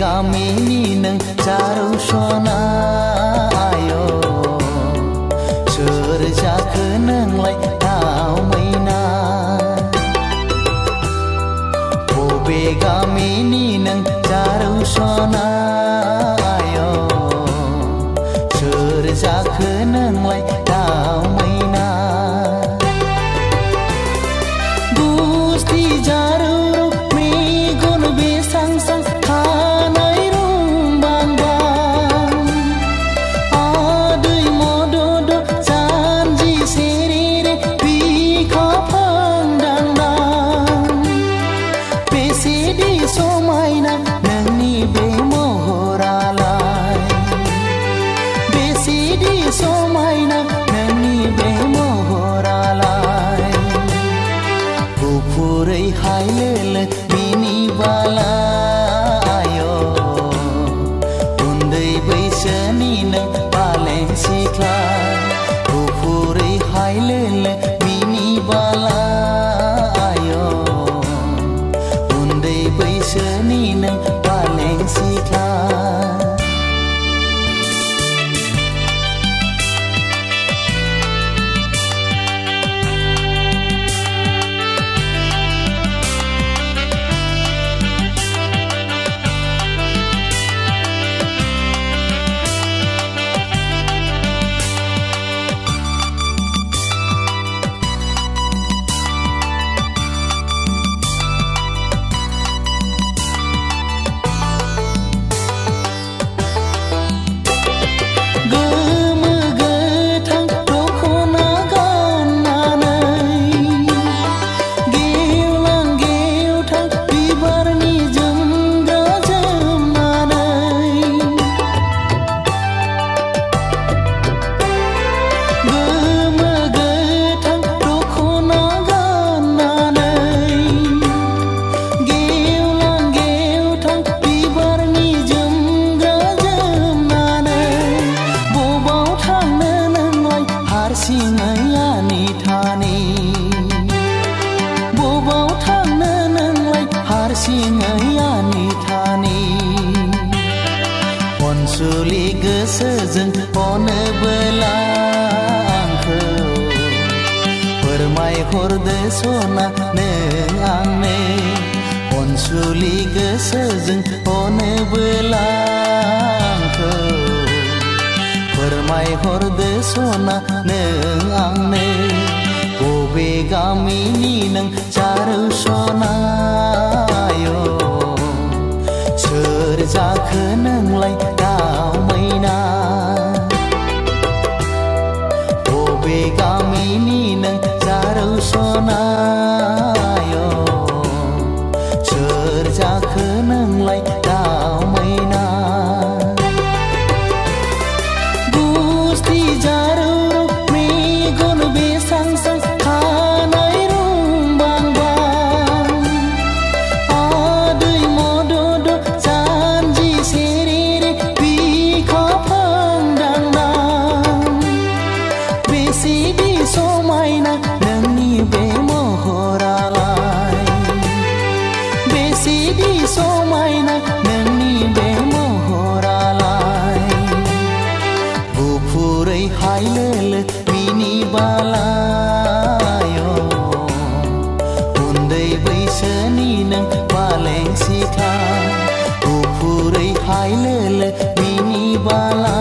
गामिनि नों जारौ सना आय' सोर जाखो नोंलाय दाउ मैना बबे गामिनि नों जारौ सना आय' सोर जाखो नोंलाय दाउ मैना गुस्थि जारौ मेगन बेसां सां खानाय रुंबां बां आदै मदद जानजि सेरेरे बिखा फांदांदां बेसेदि समायना नोंनि बे महरालाय बेसेदि समायना नोंनि बे महरालाय गुफुरै हायलोलो मिनिबाला आय' उन्दै बैसोनि नों बालें सिख्ला गुफुरै हायलोलो मिनिबाला आय' उन्दै बैसोनि नों बालें सिख्ला हारसिङै थानि बबाव थांनो नोंलाय हारसिङै थानि अनसुलि गोसोजों अनोबोला आंखौ फोरमायहरदो सना नों आंनो अनसुलि गोसोजों अनोबोला आंखौ फोरमायहरदो सना नों आंनो बबे गामिनि नों जारौ सना आय' सोर जाखो नोंलाय दाउ मैना बबे गामिनि नों जारौ सना आय' सोर जाखो नोंलाय दाउ मैना समायना नोंनि बे महरालाय बेसेदि समायना नोंनि बे महरालाय गुफुरै हायलोलो मिनिबाला आय' उन्दै बैसोनि नों बालें सिख्ला गुफुरै हायलोलो मिनिबाला